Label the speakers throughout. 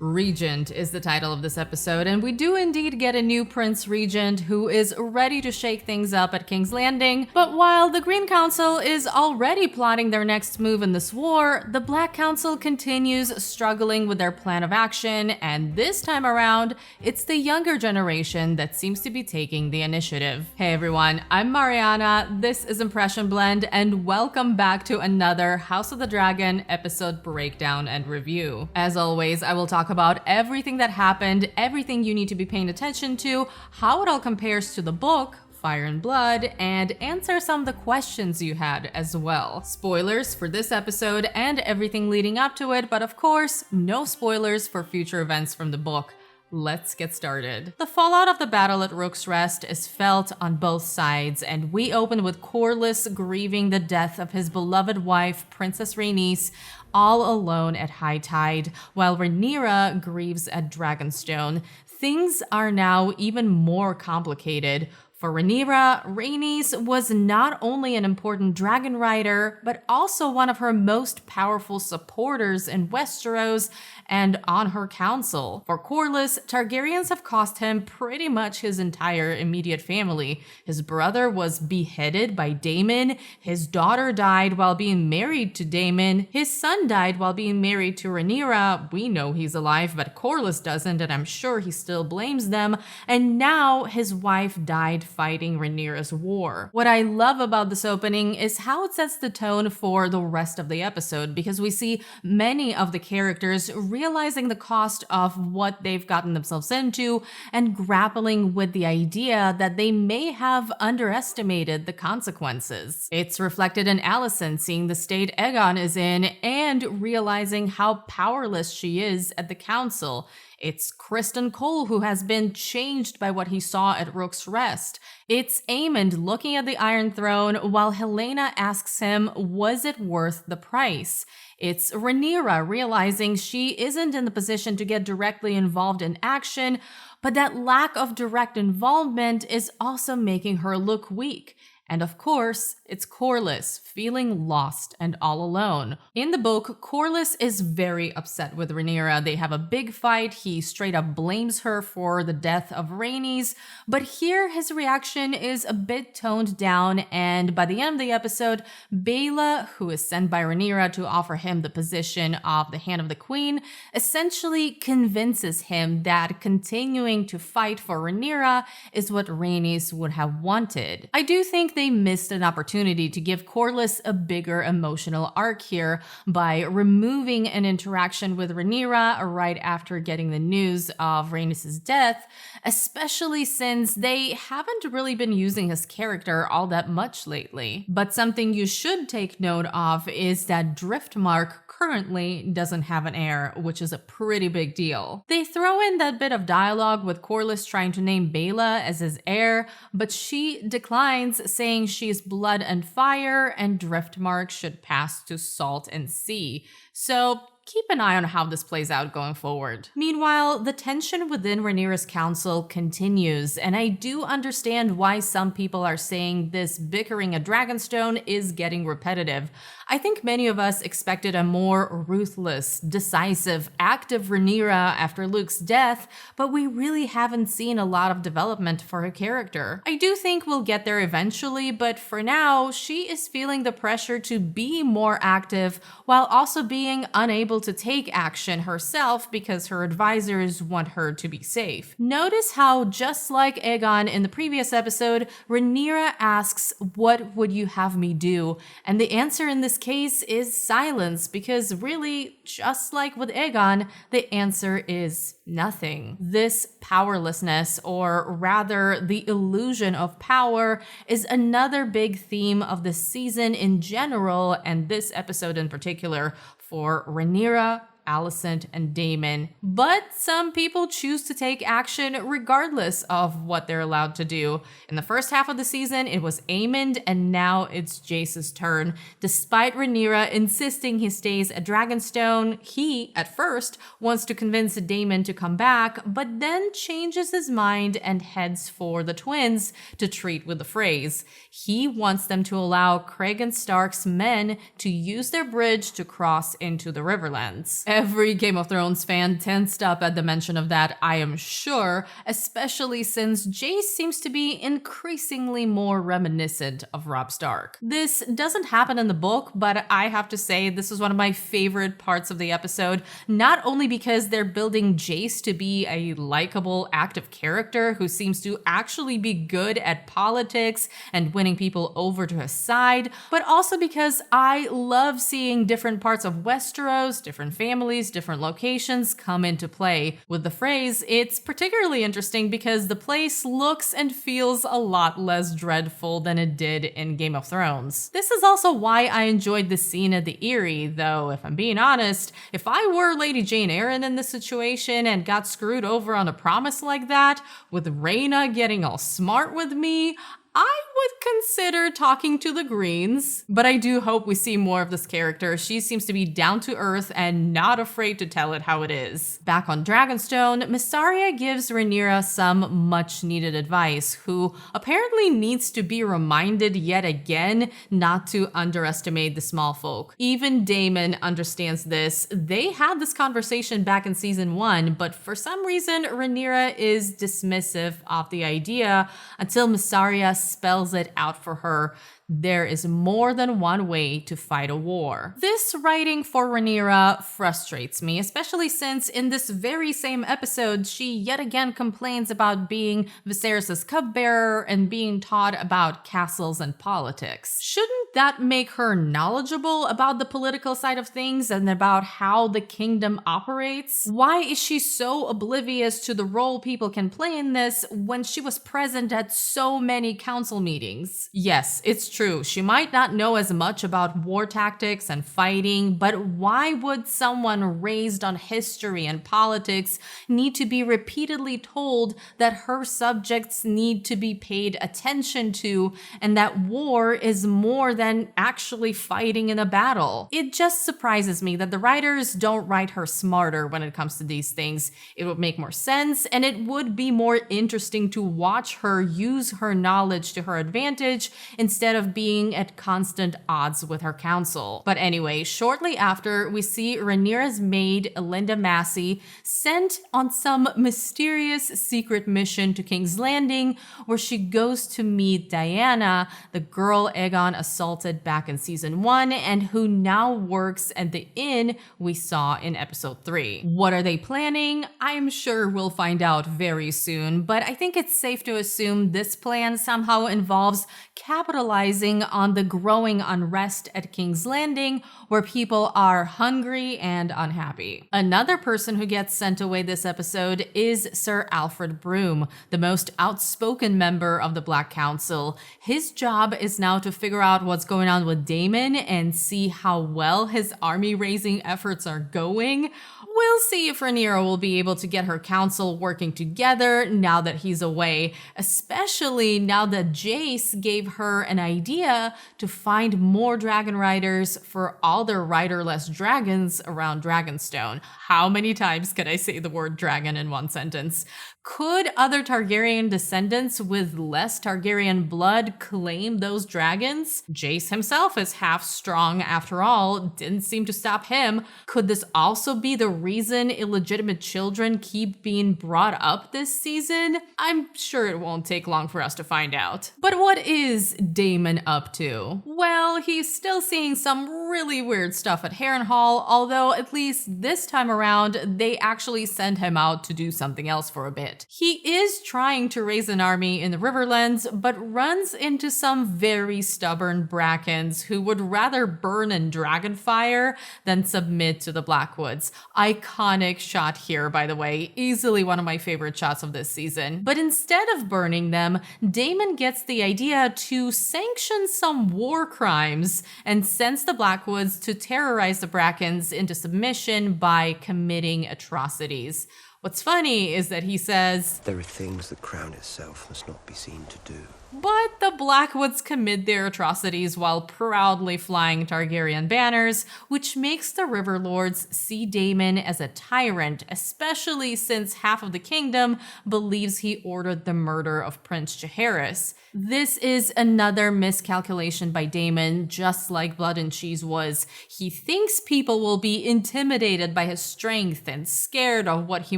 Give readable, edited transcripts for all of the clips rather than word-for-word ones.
Speaker 1: Regent is the title of this episode, and we do indeed get a new Prince Regent who is ready to shake things up at King's Landing. But while the Green Council is already plotting their next move in this war, the Black Council continues struggling with their plan of action, and this time around, it's the younger generation that seems to be taking the initiative. Hey everyone, I'm Mariana, this is Impression Blend, and welcome back to another House of the Dragon episode breakdown and review. As always, I will talk about everything that happened, everything you need to be paying attention to, how it all compares to the book, Fire and Blood, and answer some of the questions you had as well. Spoilers for this episode and everything leading up to it, but of course, no spoilers for future events from the book. Let's get started. The fallout of the battle at Rook's Rest is felt on both sides, and we open with Corlys grieving the death of his beloved wife, Princess Rhaenys, all alone at high tide, while Rhaenyra grieves at Dragonstone. Things are now even more complicated. For Rhaenyra, Rhaenys was not only an important dragon rider, but also one of her most powerful supporters in Westeros and on her council. For Corlys, Targaryens have cost him pretty much his entire immediate family. His brother was beheaded by Daemon, his daughter died while being married to Daemon, his son died while being married to Rhaenyra. We know he's alive, but Corlys doesn't, and I'm sure he still blames them. And now his wife died fighting Rhaenyra's war. What I love about this opening is how it sets the tone for the rest of the episode, because we see many of the characters realizing the cost of what they've gotten themselves into and grappling with the idea that they may have underestimated the consequences. It's reflected in Alicent seeing the state Aegon is in and realizing how powerless she is at the council. It's Criston Cole who has been changed by what he saw at Rook's Rest. It's Aemond looking at the Iron Throne while Helaena asks him, was it worth the price? It's Rhaenyra realizing she isn't in the position to get directly involved in action, but that lack of direct involvement is also making her look weak. And of course, it's Corlys feeling lost and all alone. In the book, Corlys is very upset with Rhaenyra. They have a big fight. He straight up blames her for the death of Rhaenys. But here, his reaction is a bit toned down. And by the end of the episode, Baela, who is sent by Rhaenyra to offer him the position of the Hand of the Queen, essentially convinces him that continuing to fight for Rhaenyra is what Rhaenys would have wanted. I do think they missed an opportunity to give Corlys a bigger emotional arc here by removing an interaction with Rhaenyra right after getting the news of Rhaenys' death, especially since they haven't really been using his character all that much lately. But something you should take note of is that Driftmark currently doesn't have an heir, which is a pretty big deal. They throw in that bit of dialogue with Corlys trying to name Baela as his heir, but she declines, saying she's blood and fire and Driftmark should pass to salt and sea. So keep an eye on how this plays out going forward. Meanwhile, the tension within Rhaenyra's council continues, and I do understand why some people are saying this bickering at Dragonstone is getting repetitive. I think many of us expected a more ruthless, decisive, active Rhaenyra after Luke's death, but we really haven't seen a lot of development for her character. I do think we'll get there eventually, but for now, she is feeling the pressure to be more active while also being unable to take action herself because her advisors want her to be safe. Notice how, just like Aegon in the previous episode, Rhaenyra asks, "What would you have me do?" And the answer in this case is silence, because really, just like with Aegon, the answer is nothing. This powerlessness, or rather the illusion of power, is another big theme of the season in general, and this episode in particular, for Rhaenyra, Alicent, and Daemon. But some people choose to take action regardless of what they're allowed to do. In the first half of the season, it was Aemond, and now it's Jace's turn. Despite Rhaenyra insisting he stays at Dragonstone, he, at first, wants to convince Daemon to come back, but then changes his mind and heads for the twins to treat with the Freys. He wants them to allow Craig and Stark's men to use their bridge to cross into the Riverlands. Every Game of Thrones fan tensed up at the mention of that, I am sure, especially since Jace seems to be increasingly more reminiscent of Robb Stark. This doesn't happen in the book, but I have to say this is one of my favorite parts of the episode, not only because they're building Jace to be a likable, active character who seems to actually be good at politics and winning people over to his side, but also because I love seeing different parts of Westeros, different families, different locations come into play. With the Freys, it's particularly interesting because the place looks and feels a lot less dreadful than it did in Game of Thrones. This is also why I enjoyed the scene at the Eyrie, though if I'm being honest, if I were Lady Jane Eyre in this situation and got screwed over on a promise like that, with Rhaena getting all smart with me, I would consider talking to the Greens, but I do hope we see more of this character. She seems to be down to earth and not afraid to tell it how it is. Back on Dragonstone, Mysaria gives Rhaenyra some much needed advice, who apparently needs to be reminded yet again not to underestimate the small folk. Even Daemon understands this. They had this conversation back in season 1, but for some reason Rhaenyra is dismissive of the idea until Mysaria spells it out for her. There is more than one way to fight a war. This writing for Rhaenyra frustrates me, especially since in this very same episode, she yet again complains about being Viserys' cupbearer and being taught about castles and politics. Shouldn't that make her knowledgeable about the political side of things and about how the kingdom operates? Why is she so oblivious to the role people can play in this when she was present at so many council meetings? Yes, it's true. She might not know as much about war tactics and fighting, but why would someone raised on history and politics need to be repeatedly told that her subjects need to be paid attention to and that war is more than actually fighting in a battle? It just surprises me that the writers don't write her smarter when it comes to these things. It would make more sense, and it would be more interesting to watch her use her knowledge to her advantage instead of being at constant odds with her council. But anyway, shortly after, we see Rhaenyra's maid, Elinda Massey, sent on some mysterious secret mission to King's Landing, where she goes to meet Diana, the girl Aegon assaulted back in season 1 and who now works at the inn we saw in episode 3. What are they planning? I'm sure we'll find out very soon, but I think it's safe to assume this plan somehow involves capitalizing on the growing unrest at King's Landing, where people are hungry and unhappy. Another person who gets sent away this episode is Sir Alfred Broom, the most outspoken member of the Black Council. His job is now to figure out what's going on with Daemon and see how well his army-raising efforts are going. We'll see if Rhaenyra will be able to get her council working together now that he's away, especially now that Jace gave her an idea to find more dragon riders for all their riderless dragons around Dragonstone. How many times can I say the word dragon in one sentence? Could other Targaryen descendants with less Targaryen blood claim those dragons? Jace himself is half strong after all, didn't seem to stop him. Could this also be the reason illegitimate children keep being brought up this season? I'm sure it won't take long for us to find out. But what is Daemon up to? Well, he's still seeing some really weird stuff at Harrenhal, although at least this time around, they actually send him out to do something else for a bit. He is trying to raise an army in the Riverlands, but runs into some very stubborn Brackens who would rather burn in dragonfire than submit to the Blackwoods. Iconic shot here, by the way, easily one of my favorite shots of this season. But instead of burning them, Daemon gets the idea to sanction some war crimes and sends the Blackwoods to terrorize the Brackens into submission by committing atrocities. What's funny is that he says,
Speaker 2: "There are things the crown itself must not be seen to do."
Speaker 1: but the Blackwoods commit their atrocities while proudly flying Targaryen banners, which makes the River Lords see Daemon as a tyrant, especially since half of the kingdom believes he ordered the murder of Prince Jaehaerys. This is another miscalculation by Daemon, just like Blood and Cheese was. He thinks people will be intimidated by his strength and scared of what he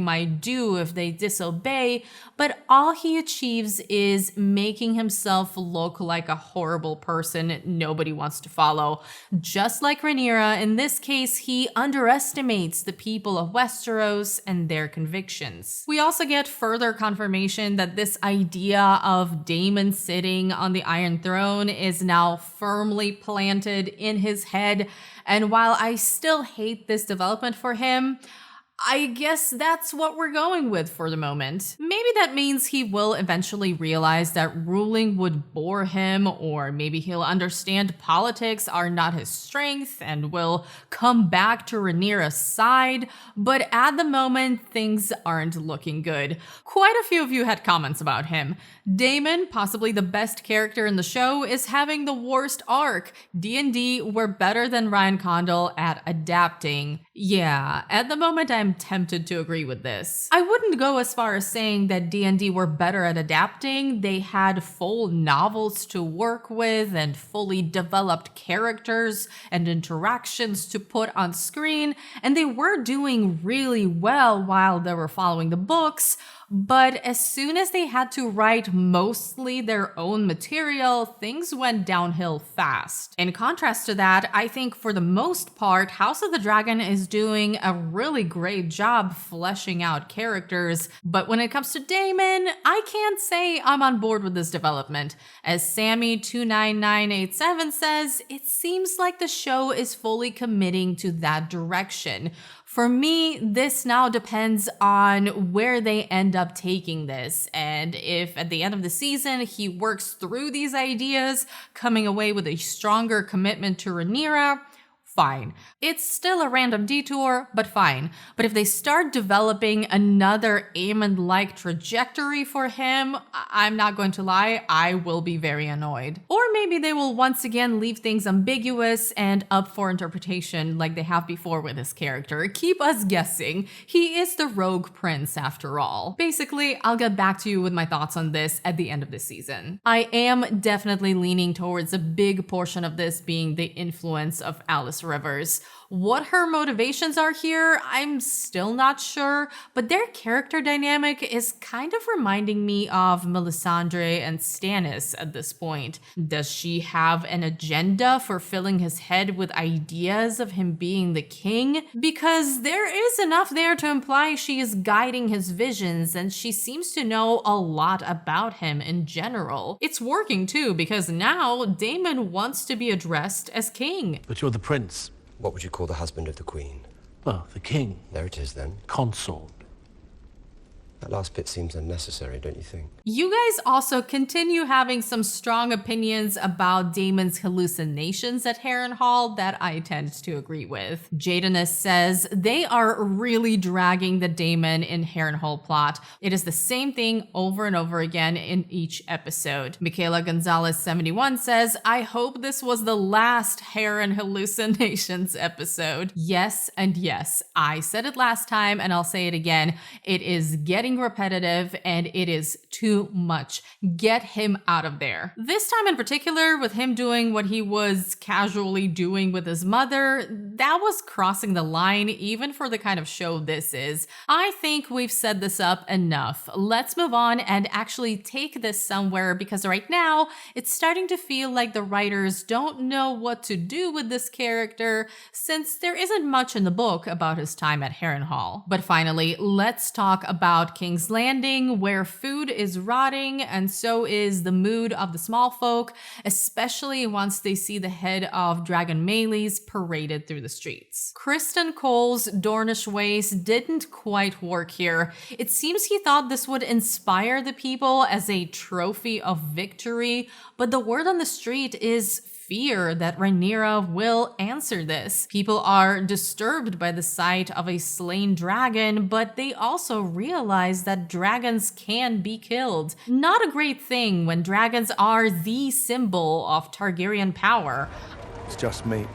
Speaker 1: might do if they disobey, but all he achieves is making himself look like a horrible person nobody wants to follow. Just like Rhaenyra, in this case, he underestimates the people of Westeros and their convictions. We also get further confirmation that this idea of Daemon sitting on the Iron Throne is now firmly planted in his head, and while I still hate this development for him, I guess that's what we're going with for the moment. Maybe that means he will eventually realize that ruling would bore him, or maybe he'll understand politics are not his strength and will come back to Rhaenyra's side, but at the moment, things aren't looking good. Quite a few of you had comments about him. Daemon, possibly the best character in the show, is having the worst arc. D&D were better than Ryan Condal at adapting. Yeah, at the moment I'm tempted to agree with this. I wouldn't go as far as saying that D&D were better at adapting. They had full novels to work with and fully developed characters and interactions to put on screen, and they were doing really well while they were following the books. But as soon as they had to write mostly their own material, things went downhill fast. In contrast to that, I think for the most part, House of the Dragon is doing a really great job fleshing out characters. But when it comes to Daemon, I can't say I'm on board with this development. As Sammy29987 says, it seems like the show is fully committing to that direction. For me, this now depends on where they end up taking this, and if at the end of the season he works through these ideas, coming away with a stronger commitment to Rhaenyra, fine. It's still a random detour, but fine. But if they start developing another Aemond-like trajectory for him, I'm not going to lie, I will be very annoyed. Or maybe they will once again leave things ambiguous and up for interpretation like they have before with his character. Keep us guessing. He is the rogue prince after all. Basically, I'll get back to you with my thoughts on this at the end of the season. I am definitely leaning towards a big portion of this being the influence of Alice Rivers. What her motivations are here, I'm still not sure, but their character dynamic is kind of reminding me of Melisandre and Stannis at this point. Does she have an agenda for filling his head with ideas of him being the king? Because there is enough there to imply she is guiding his visions, and she seems to know a lot about him in general. It's working too, because now Daemon wants to be addressed as king.
Speaker 3: But you're the prince.
Speaker 2: What would you call the husband of the queen?
Speaker 3: Well, the king.
Speaker 2: There it is then.
Speaker 3: Consort.
Speaker 2: That last bit seems unnecessary, don't you think?
Speaker 1: You guys also continue having some strong opinions about Daemon's hallucinations at Harrenhal that I tend to agree with. Jadenus says they are really dragging the Daemon in Harrenhal plot. It is the same thing over and over again in each episode. Michaela Gonzalez 71 says, I hope this was the last Harren hallucinations episode. Yes and yes. I said it last time and I'll say it again. It is getting repetitive and it is too much. Get him out of there. This time in particular, with him doing what he was casually doing with his mother, that was crossing the line even for the kind of show this is. I think we've set this up enough. Let's move on and actually take this somewhere, because right now it's starting to feel like the writers don't know what to do with this character since there isn't much in the book about his time at Harrenhal. But finally, let's talk about King's Landing, where food is rotting and so is the mood of the small folk, especially once they see the head of Dragon Meleys paraded through the streets. Criston Cole's Dornish ways didn't quite work here. It seems he thought this would inspire the people as a trophy of victory, but the word on the street is fear that Rhaenyra will answer this. People are disturbed by the sight of a slain dragon, but they also realize that dragons can be killed. Not a great thing when dragons are the symbol of Targaryen power.
Speaker 3: It's just me.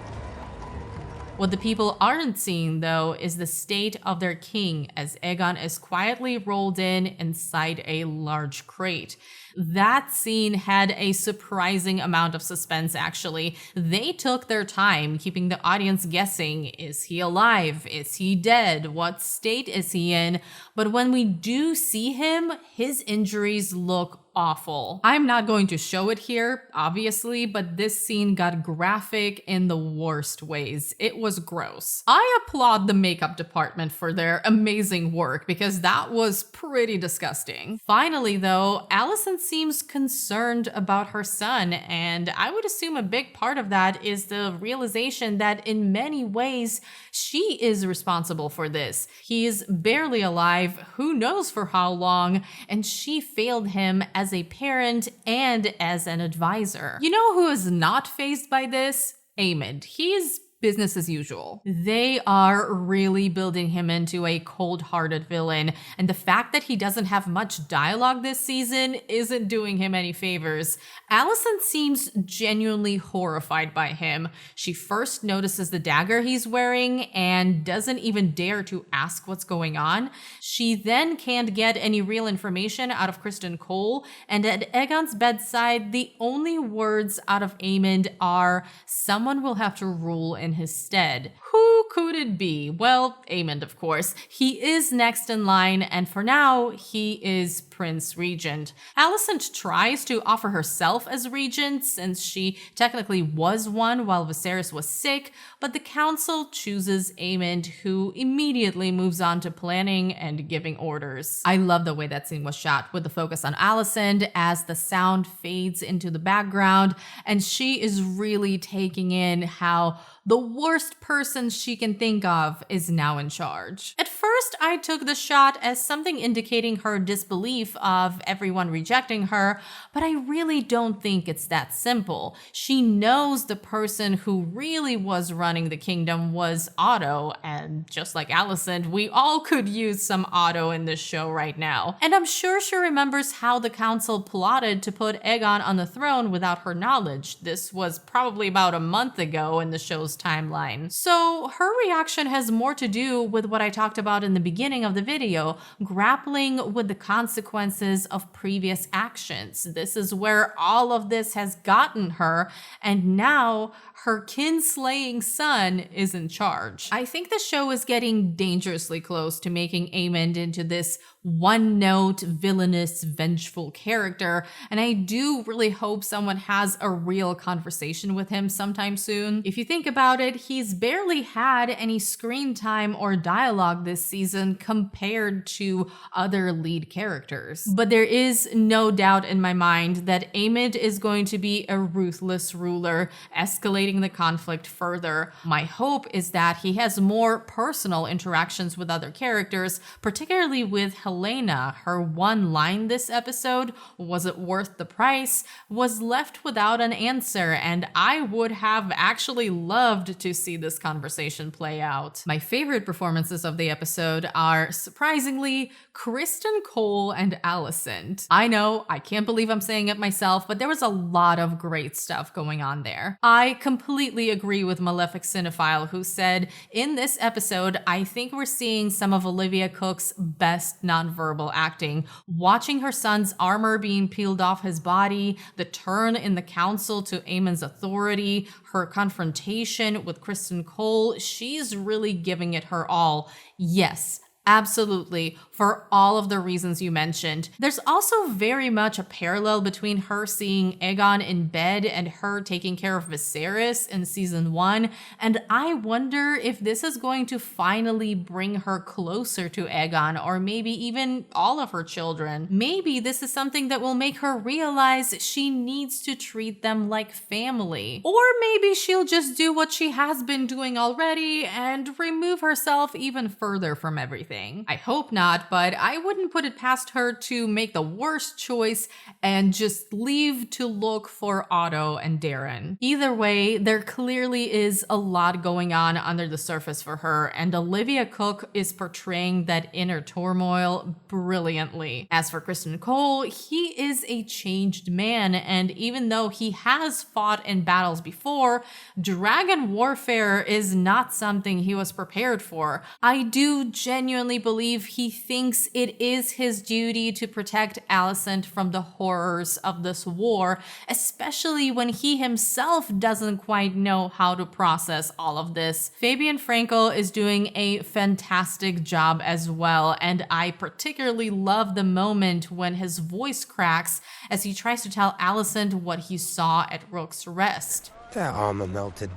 Speaker 1: What the people aren't seeing, though, is the state of their king as Aegon is quietly rolled in inside a large crate. That scene had a surprising amount of suspense, actually. They took their time, keeping the audience guessing. Is he alive? Is he dead? What state is he in? But when we do see him, his injuries look awful. I'm not going to show it here, obviously, but this scene got graphic in the worst ways. It was gross. I applaud the makeup department for their amazing work because that was pretty disgusting. Finally, though, Alicent seems concerned about her son, and I would assume a big part of that is the realization that in many ways, she is responsible for this. He is barely alive, who knows for how long, and she failed him as a parent and as an advisor. You know who is not fazed by this? Aemond. He's business as usual. They are really building him into a cold-hearted villain, and the fact that he doesn't have much dialogue this season isn't doing him any favors. Alicent seems genuinely horrified by him. She first notices the dagger he's wearing and doesn't even dare to ask what's going on. She then can't get any real information out of Criston Cole, and at Aegon's bedside, the only words out of Aemond are, "Someone will have to rule in his stead." Who could it be? Well, Aemond, of course. He is next in line, and for now, he is Prince Regent. Alicent tries to offer herself as regent, since she technically was one while Viserys was sick, but the council chooses Aemond, who immediately moves on to planning and giving orders. I love the way that scene was shot, with the focus on Alicent as the sound fades into the background, and she is really taking in how the worst person she can think of is now in charge. At first, I took the shot as something indicating her disbelief of everyone rejecting her, but I really don't think it's that simple. She knows the person who really was running the kingdom was Otto, and just like Alicent, we all could use some Otto in this show right now. And I'm sure she remembers how the council plotted to put Aegon on the throne without her knowledge. This was probably about a month ago in the show's timeline. So her reaction has more to do with what I talked about in the beginning of the video, grappling with the consequences of previous actions. This is where all of this has gotten her, and now her kinslaying son is in charge. I think the show is getting dangerously close to making Aemond into this one-note, villainous, vengeful character, and I do really hope someone has a real conversation with him sometime soon. If you think about it, he's barely had any screen time or dialogue this season compared to other lead characters. But there is no doubt in my mind that Aemond is going to be a ruthless ruler, escalating the conflict further. My hope is that he has more personal interactions with other characters, particularly with Helaena. Her one line this episode, "Was it worth the price?" was left without an answer, and I would have actually loved to see this conversation play out. My favorite performances of the episode are, surprisingly, Criston Cole and Alicent. I know, I can't believe I'm saying it myself, but there was a lot of great stuff going on there. I completely agree with Malefic Cinephile, who said, in this episode, I think we're seeing some of Olivia Cook's best nonverbal acting. Watching her son's armor being peeled off his body, the turn in the council to Aemond's authority, her confrontation with Criston Cole, she's really giving it her all. Yes, absolutely, for all of the reasons you mentioned. There's also very much a parallel between her seeing Aegon in bed and her taking care of Viserys in season 1, and I wonder if this is going to finally bring her closer to Aegon, or maybe even all of her children. Maybe this is something that will make her realize she needs to treat them like family. Or maybe she'll just do what she has been doing already and remove herself even further from everything. everything. I hope not, but I wouldn't put it past her to make the worst choice and just leave to look for Otto and Darren. Either way, there clearly is a lot going on under the surface for her, and Olivia Cooke is portraying that inner turmoil brilliantly. As for Criston Cole, he is a changed man, and even though he has fought in battles before, dragon warfare is not something he was prepared for. I do genuinely believe he thinks it is his duty to protect Alicent from the horrors of this war, especially when he himself doesn't quite know how to process all of this. Fabian Frankel is doing a fantastic job as well, and I particularly love the moment when his voice cracks as he tries to tell Alicent what he saw at Rook's Rest.
Speaker 4: Their armor melted.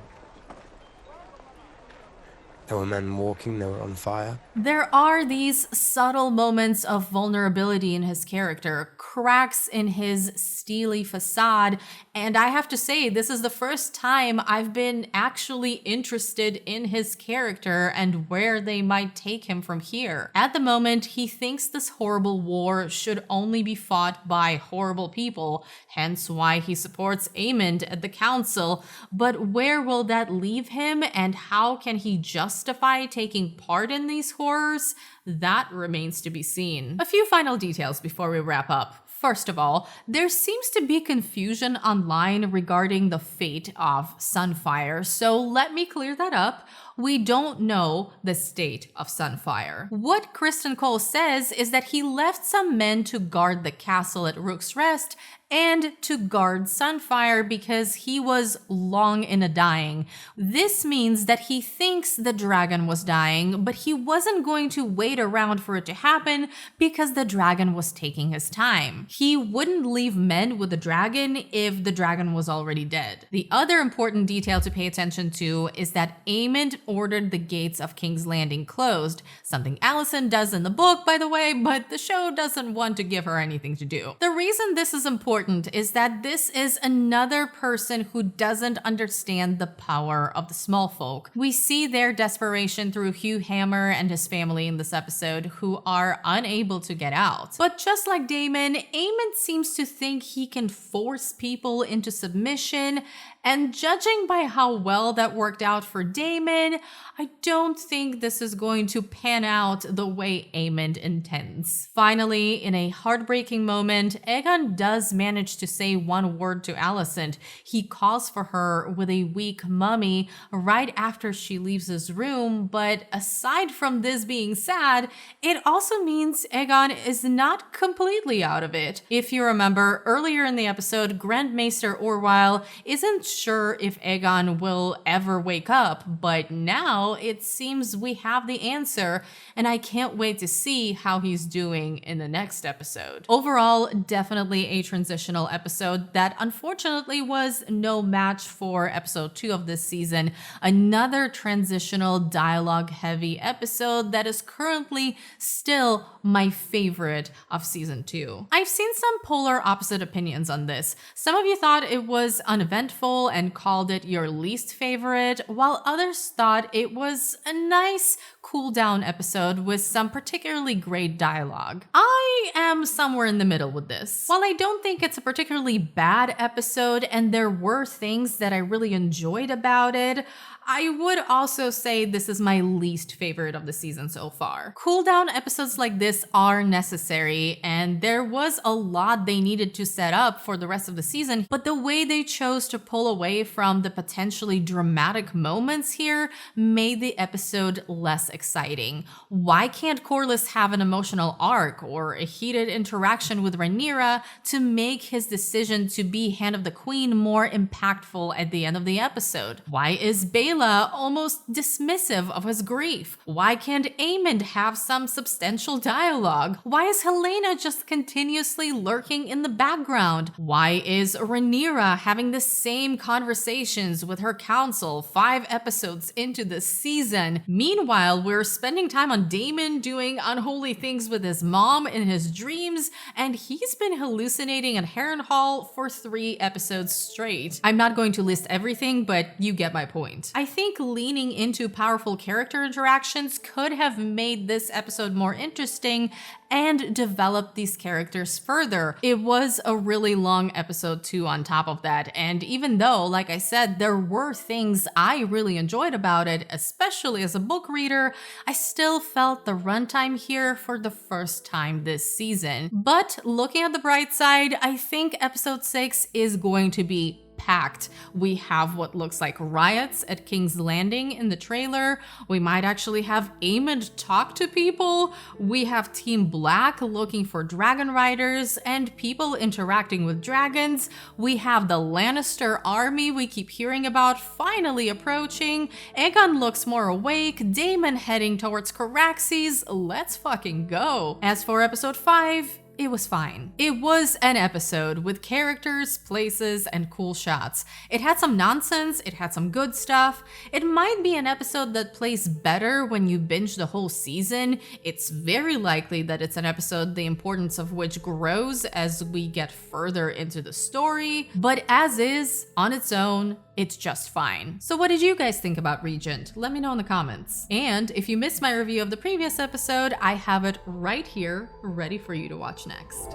Speaker 4: There were men walking, they were on fire.
Speaker 1: There are these subtle moments of vulnerability in his character, cracks in his steely facade, and I have to say, this is the first time I've been actually interested in his character and where they might take him from here. At the moment, he thinks this horrible war should only be fought by horrible people, hence why he supports Aemond at the council, but where will that leave him, and how can he justify taking part in these horrors? That remains to be seen. A few final details before we wrap up. First of all, there seems to be confusion online regarding the fate of Sunfire, so let me clear that up. We don't know the state of Sunfire. What Criston Cole says is that he left some men to guard the castle at Rook's Rest and to guard Sunfire because he was long in a dying. This means that he thinks the dragon was dying, but he wasn't going to wait around for it to happen because the dragon was taking his time. He wouldn't leave men with the dragon if the dragon was already dead. The other important detail to pay attention to is that Aemond ordered the gates of King's Landing closed, something Alicent does in the book, by the way, but the show doesn't want to give her anything to do. The reason this is important is that this is another person who doesn't understand the power of the small folk. We see their desperation through Hugh Hammer and his family in this episode, who are unable to get out. But just like Daemon, Aemond seems to think he can force people into submission, and judging by how well that worked out for Daemon, I don't think this is going to pan out the way Aemond intends. Finally, in a heartbreaking moment, Aegon does manage to say one word to Alicent. He calls for her with a weak mummy right after she leaves his room, but aside from this being sad, it also means Aegon is not completely out of it. If you remember, earlier in the episode, Grand Maester Orwyle isn't sure if Aegon will ever wake up, but now it seems we have the answer, and I can't wait to see how he's doing in the next episode. Overall, definitely a transitional episode that unfortunately was no match for episode 2 of this season, another transitional dialogue-heavy episode that is currently still my favorite of season 2. I've seen some polar opposite opinions on this. Some of you thought it was uneventful and called it your least favorite, while others thought it was a nice cool down episode with some particularly great dialogue. I am somewhere in the middle with this. While I don't think it's a particularly bad episode and there were things that I really enjoyed about it, I would also say this is my least favorite of the season so far. Cooldown episodes like this are necessary, and there was a lot they needed to set up for the rest of the season, but the way they chose to pull away from the potentially dramatic moments here made the episode less exciting. Why can't Corlys have an emotional arc or a heated interaction with Rhaenyra to make his decision to be Hand of the Queen more impactful at the end of the episode? Why is Baela almost dismissive of his grief? Why can't Aemond have some substantial dialogue? Why is Helaena just continuously lurking in the background? Why is Rhaenyra having the same conversations with her council 5 episodes into the season? Meanwhile, we're spending time on Daemon doing unholy things with his mom in his his dreams, and he's been hallucinating at Harrenhal for 3 episodes straight. I'm not going to list everything, but you get my point. I think leaning into powerful character interactions could have made this episode more interesting and developed these characters further. It was a really long episode too on top of that, and even though, like I said, there were things I really enjoyed about it, especially as a book reader, I still felt the runtime here for the first time this season. But looking at the bright side, I think episode 6 is going to be packed. We have what looks like riots at King's Landing in the trailer. We might actually have Aemond talk to people. We have Team Black looking for dragon riders and people interacting with dragons. We have the Lannister army we keep hearing about finally approaching. Aegon looks more awake. Daemon heading towards Caraxes. Let's fucking go. As for episode 5, it was fine. It was an episode with characters, places, and cool shots. It had some nonsense, it had some good stuff. It might be an episode that plays better when you binge the whole season. It's very likely that it's an episode the importance of which grows as we get further into the story. But as is, on its own, it's just fine. So what did you guys think about Regent? Let me know in the comments. And if you missed my review of the previous episode, I have it right here, ready for you to watch next.